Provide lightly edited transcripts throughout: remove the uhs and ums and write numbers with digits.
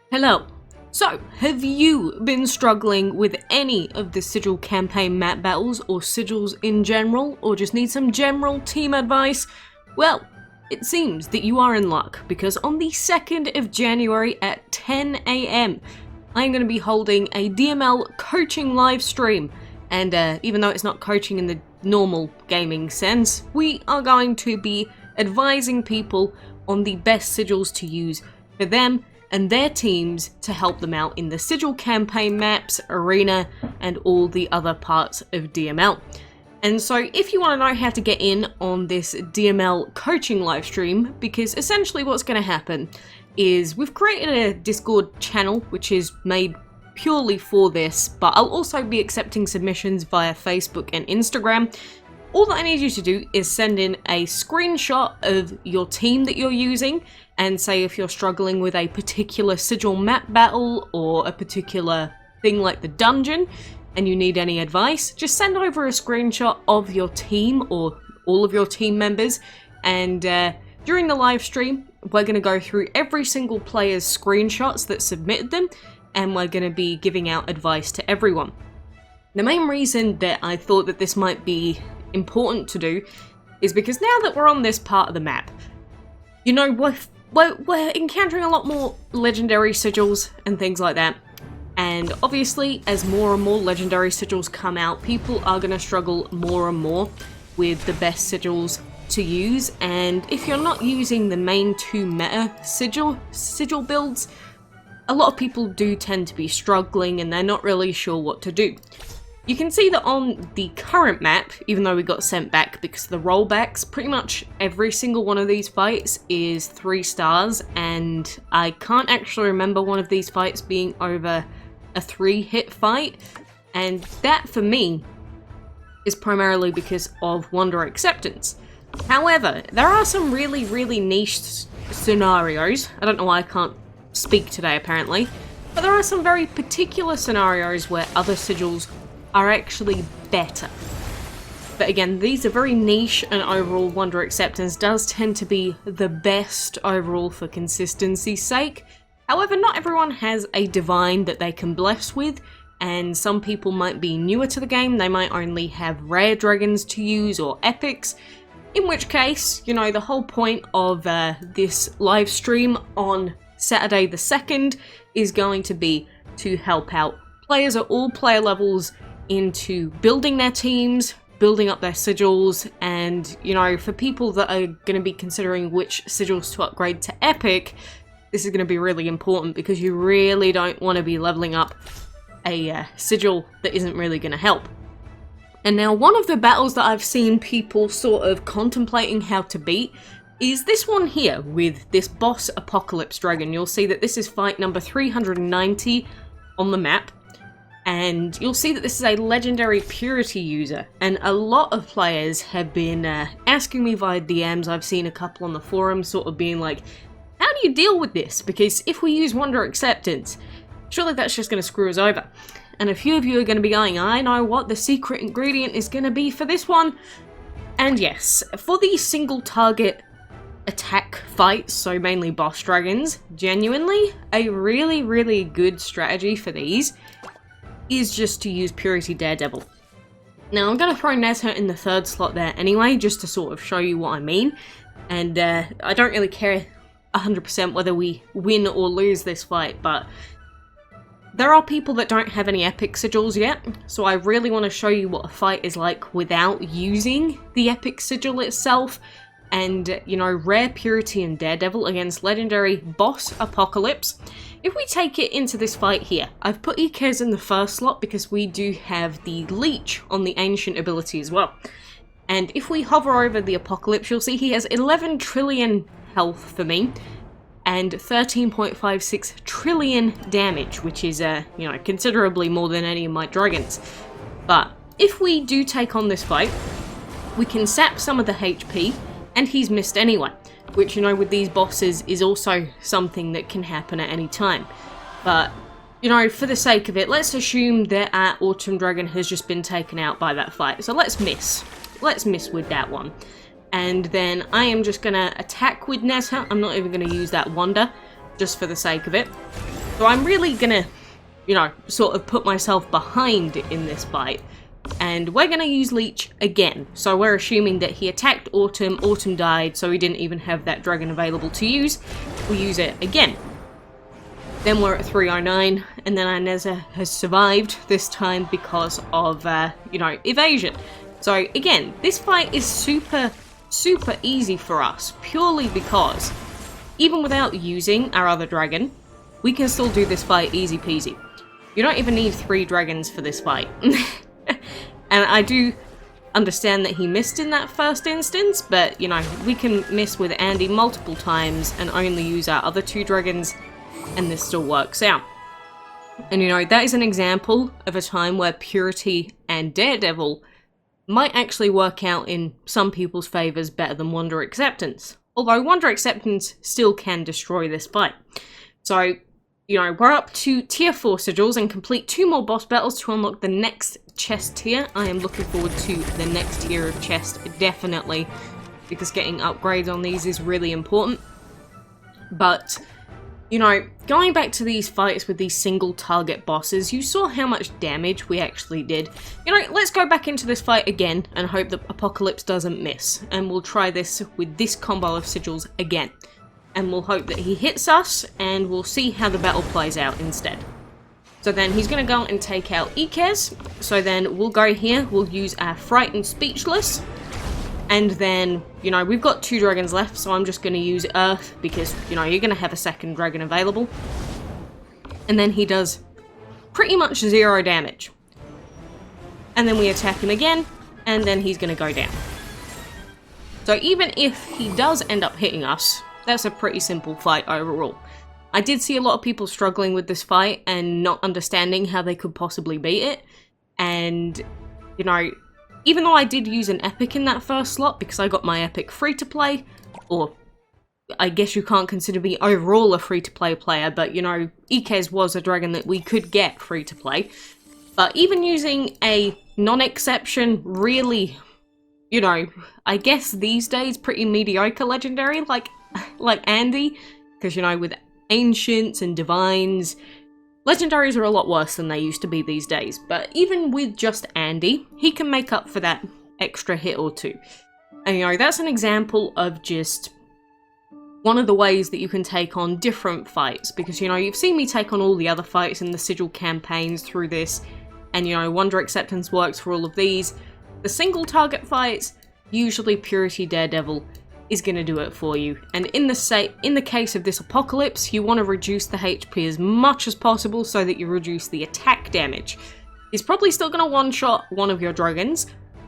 Hello. So, have you been struggling with any of the Sigil campaign map battles or sigils in general, or just need some general team advice? Well, it seems that you are in luck, because on the 2nd of January at 10 AM, I'm going to be holding a DML coaching live stream. And even though it's not coaching in the normal gaming sense, we are going to be advising people on the best sigils to use for them and their teams to help them out in the sigil campaign maps, arena, and all the other parts of DML. And so if you want to know how to get in on this DML coaching livestream, because essentially what's going to happen is we've created a Discord channel which is made purely for this, but I'll also be accepting submissions via Facebook and Instagram. All that I need you to do is send in a screenshot of your team that you're using, and say if you're struggling with a particular sigil map battle or a particular thing like the dungeon and you need any advice, just send over a screenshot of your team or all of your team members, and during the live stream we're going to go through every single player's screenshots that submitted them, and we're going to be giving out advice to everyone. The main reason that I thought that this might be important to do is because now that we're on this part of the map, you know, we're encountering a lot more legendary sigils and things like that, and obviously as more and more legendary sigils come out, people are going to struggle more and more with the best sigils to use. And if you're not using the main two meta sigil builds, a lot of people do tend to be struggling and they're not really sure what to do. You can see that on the current map, even though we got sent back because of the rollbacks, pretty much every single one of these fights is 3 stars, and I can't actually remember one of these fights being over a 3-hit fight, and that for me is primarily because of Wonder Acceptance. However, there are some really niche scenarios. I don't know why I can't speak today apparently, but there are some very particular scenarios where other sigils are actually better. But again, these are very niche, and overall Wonder Acceptance does tend to be the best overall for consistency's sake. However, not everyone has a divine that they can bless with, and some people might be newer to the game, they might only have rare dragons to use or epics, in which case, you know, the whole point of this live stream on Saturday the 2nd is going to be to help out players at all player levels into building their teams, building up their sigils, and, you know, for people that are going to be considering which sigils to upgrade to epic, this is going to be really important because you really don't want to be leveling up a sigil that isn't really going to help. And now one of the battles that I've seen people sort of contemplating how to beat is this one here with this boss Apocalypse Dragon. You'll see that this is fight number 390 on the map. And you'll see that this is a legendary purity user, and a lot of players have been asking me via DMs. I've seen a couple on the forum sort of being like, how do you deal with this? Because if we use Wonder Acceptance, surely that's just going to screw us over. And a few of you are going to be going, I know what the secret ingredient is going to be for this one. And yes, for the single target attack fights, so mainly boss dragons, genuinely a really good strategy for these is just to use Purity Daredevil. Now I'm going to throw Nezha in the 3rd slot there anyway, just to sort of show you what I mean, and I don't really care 100% whether we win or lose this fight, but there are people that don't have any epic sigils yet, so I really want to show you what a fight is like without using the epic sigil itself, and, you know, rare Purity and Daredevil against legendary boss Apocalypse. If we take it into this fight here, I've put Ikez in the 1st slot because we do have the Leech on the Ancient ability as well. And if we hover over the Apocalypse, you'll see he has 11 trillion health for me, and 13.56 trillion damage, which is, you know, considerably more than any of my dragons. But if we do take on this fight, we can sap some of the HP, and he's missed anyway, which, you know, with these bosses is also something that can happen at any time. But, you know, for the sake of it, let's assume that our Autumn Dragon has just been taken out by that fight. So let's miss with that one. And then I am just going to attack with Nezha. I'm not even going to use that Wonder, just for the sake of it. So I'm really gonna, you know, sort of put myself behind in this fight. And we're gonna use Leech again. So we're assuming that he attacked Autumn, Autumn died, so he didn't even have that dragon available to use. We use it again. Then we're at 309, and then Ineza has survived this time because of, you know, evasion. So again, this fight is super easy for us, purely because even without using our other dragon, we can still do this fight easy peasy. You don't even need 3 dragons for this fight. And I do understand that he missed in that first instance, but, you know, we can miss with Andy multiple times and only use our other 2 dragons, and this still works out. And, you know, that is an example of a time where Purity and Daredevil might actually work out in some people's favours better than Wonder Acceptance. Although Wonder Acceptance still can destroy this fight. So, you know, we're up to tier 4 sigils and complete 2 more boss battles to unlock the next chest tier. I am looking forward to the next tier of chest, definitely, because getting upgrades on these is really important. But, you know, going back to these fights with these single target bosses, you saw how much damage we actually did. You know, let's go back into this fight again and hope that Apocalypse doesn't miss. And we'll try this with this combo of sigils again. And we'll hope that he hits us, and we'll see how the battle plays out instead. So then he's going to go and take out Ikez. So then we'll go here, we'll use our Frightened Speechless. And then, you know, we've got 2 dragons left, so I'm just going to use Earth, because, you know, you're going to have a second dragon available. And then he does pretty much 0 damage. And then we attack him again, and then he's going to go down. So even if he does end up hitting us, that's a pretty simple fight overall. I did see a lot of people struggling with this fight and not understanding how they could possibly beat it. And, you know, even though I did use an epic in that first slot because I got my epic free to play, or I guess you can't consider me overall a free to play player, but, you know, Ikez was a dragon that we could get free to play. But even using a non-exception really, you know, I guess these days pretty mediocre legendary like Andy, because, you know, with ancients and divines, legendaries are a lot worse than they used to be these days. But even with just Andy, he can make up for that extra hit or 2. And, you know, that's an example of just one of the ways that you can take on different fights, because, you know, you've seen me take on all the other fights in the sigil campaigns through this, and, you know, Wonder Acceptance works for all of these. The single target fights, usually Purity Daredevil is going to do it for you. And in the case of this Apocalypse, you want to reduce the HP as much as possible so that you reduce the attack damage. He's probably still going to one-shot one of your dragons,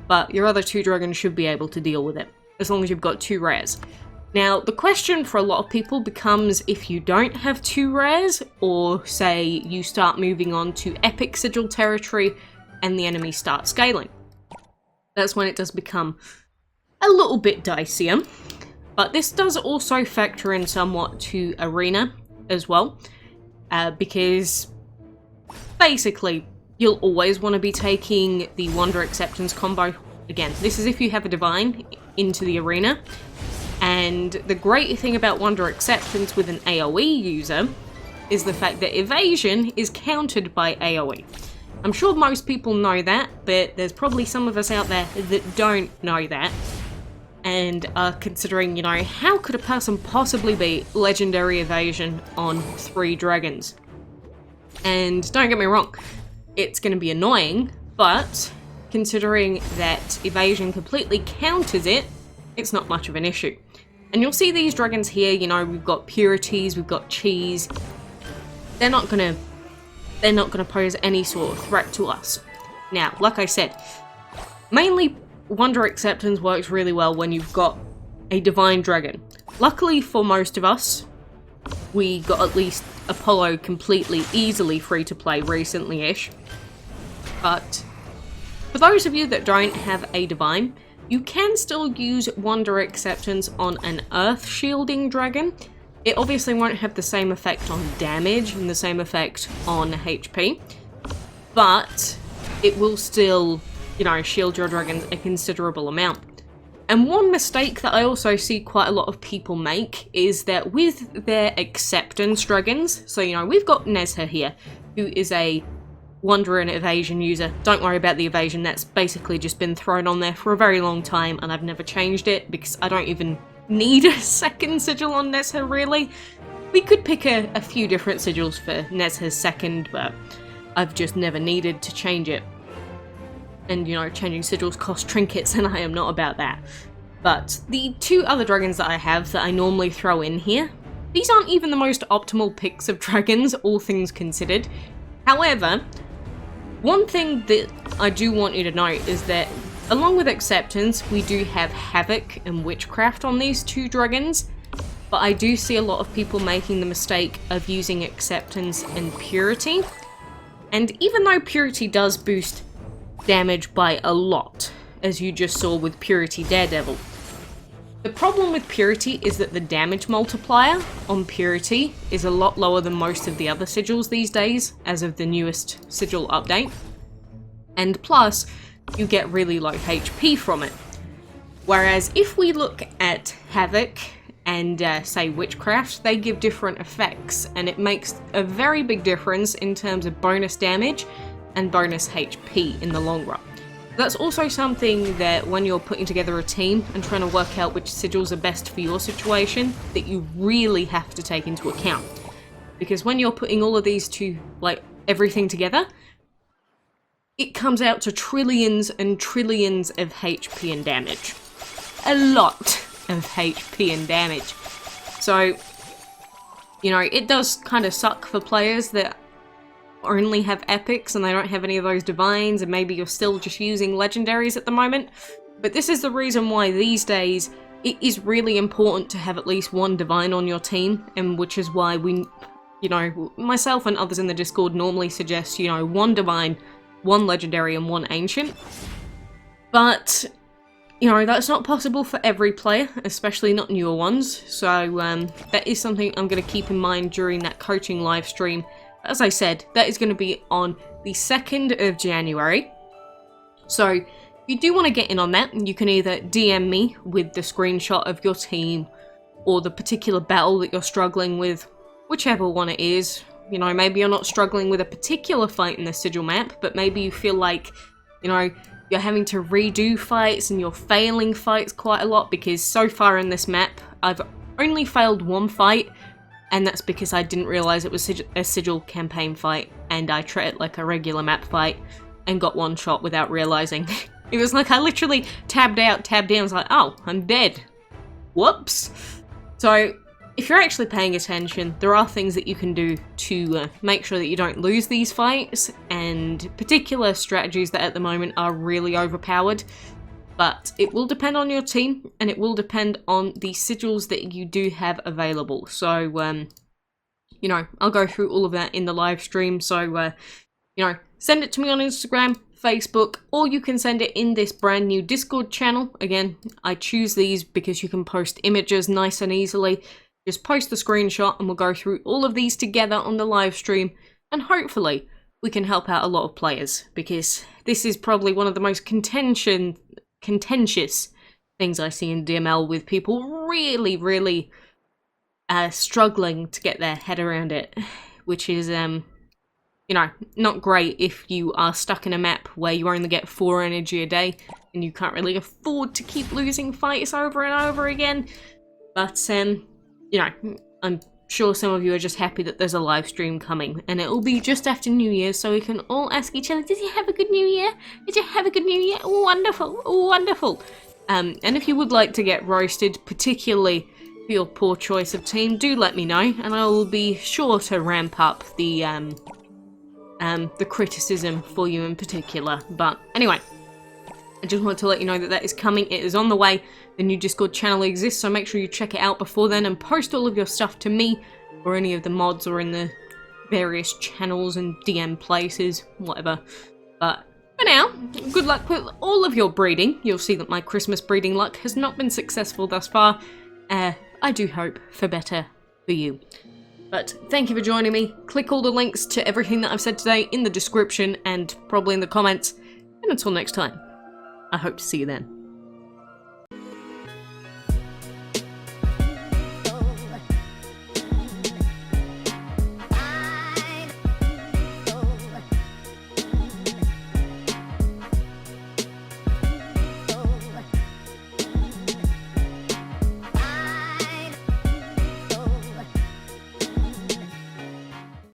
but your other 2 dragons should be able to deal with it, as long as you've got 2 rares. Now, the question for a lot of people becomes, if you don't have 2 rares, or say you start moving on to epic sigil territory and the enemy start scaling. That's when it does become a little bit dicier. But this does also factor in somewhat to Arena as well, because basically you'll always want to be taking the Wonder Acceptance combo. Again, this is if you have a Divine into the Arena, and the great thing about Wonder Acceptance with an AoE user is the fact that evasion is countered by AoE. I'm sure most people know that, but there's probably some of us out there that don't know that, and are considering, you know, how could a person possibly be legendary evasion on 3 dragons? And don't get me wrong, it's going to be annoying, but considering that evasion completely counters it, it's not much of an issue. And you'll see these dragons here, you know, we've got Purities, we've got Cheese. They're not gonna pose any sort of threat to us. Now, like I said, mainly Wonder Acceptance works really well when you've got a Divine Dragon. Luckily for most of us, we got at least Apollo completely easily free to play recently-ish. But for those of you that don't have a Divine, you can still use Wonder Acceptance on an Earth Shielding Dragon. It obviously won't have the same effect on damage and the same effect on HP, but it will still, you know, shield your dragon a considerable amount. And one mistake that I also see quite a lot of people make is that with their acceptance dragons, so you know, we've got Nezha here, who is a Wonder and Evasion user. Don't worry about the evasion, that's basically just been thrown on there for a very long time and I've never changed it because I don't even need a second sigil on Nezha really. We could pick a few different sigils for Nezha's second, but I've just never needed to change it. And, you know, changing sigils cost trinkets, and I am not about that. But the two other dragons that I have that I normally throw in here, these aren't even the most optimal picks of dragons, all things considered. However, one thing that I do want you to note is that, along with Acceptance, we do have Havoc and Witchcraft on these two dragons. But I do see a lot of people making the mistake of using Acceptance and Purity. And even though Purity does boost damage by a lot, as you just saw with Purity Daredevil, the problem with Purity is that the damage multiplier on Purity is a lot lower than most of the other sigils these days, as of the newest sigil update. And plus, you get really low HP from it. Whereas if we look at Havoc and say Witchcraft, they give different effects, and it makes a very big difference in terms of bonus damage and bonus HP in the long run. That's also something that when you're putting together a team and trying to work out which sigils are best for your situation, that you really have to take into account. Because when you're putting all of these like everything together, it comes out to trillions and trillions of HP and damage. A lot of HP and damage. So, you know, it does kind of suck for players that only have epics and they don't have any of those divines, and maybe you're still just using legendaries at the moment. But this is the reason why these days it is really important to have at least one divine on your team, and which is why we, you know, myself and others in the Discord normally suggest, you know, one divine, one legendary and one ancient. But, you know, that's not possible for every player, especially not newer ones. So that is something I'm going to keep in mind during that coaching live stream. As I said, that is going to be on the 2nd of January. So if you do want to get in on that, you can either DM me with the screenshot of your team or the particular battle that you're struggling with, whichever one it is. You know, maybe you're not struggling with a particular fight in the sigil map, but maybe you feel like, you know, you're having to redo fights and you're failing fights quite a lot, because so far in this map, I've only failed one fight. And that's because I didn't realise it was a sigil campaign fight, and I treated it like a regular map fight and got one shot without realising. It was like I literally tabbed out, tabbed in, I was like, oh, I'm dead. Whoops. So if you're actually paying attention, there are things that you can do to make sure that you don't lose these fights, and particular strategies that at the moment are really overpowered. But it will depend on your team, and it will depend on the sigils that you do have available. So, you know, I'll go through all of that in the live stream. So, you know, send it to me on Instagram, Facebook, or you can send it in this brand new Discord channel. Again, I choose these because you can post images nice and easily. Just post the screenshot and we'll go through all of these together on the live stream. And hopefully we can help out a lot of players, because this is probably one of the most contentious things I see in DML, with people really struggling to get their head around it, which is you know, not great if you are stuck in a map where you only get 4 energy a day and you can't really afford to keep losing fights over and over again. But you know, I'm sure some of you are just happy that there's a live stream coming, and it will be just after New Year, so we can all ask each other, did you have a good New Year? Did you have a good New Year? Wonderful, wonderful. And if you would like to get roasted, particularly for your poor choice of team, do let me know, and I will be sure to ramp up the criticism for you in particular. But anyway, I just wanted to let you know that that is coming. It is on the way. The new Discord channel exists, so make sure you check it out before then, and post all of your stuff to me or any of the mods or in the various channels and DM places, whatever. But for now, good luck with all of your breeding. You'll see that my Christmas breeding luck has not been successful thus far. I do hope for better for you. But thank you for joining me. Click all the links to everything that I've said today in the description and probably in the comments. And until next time, I hope to see you then.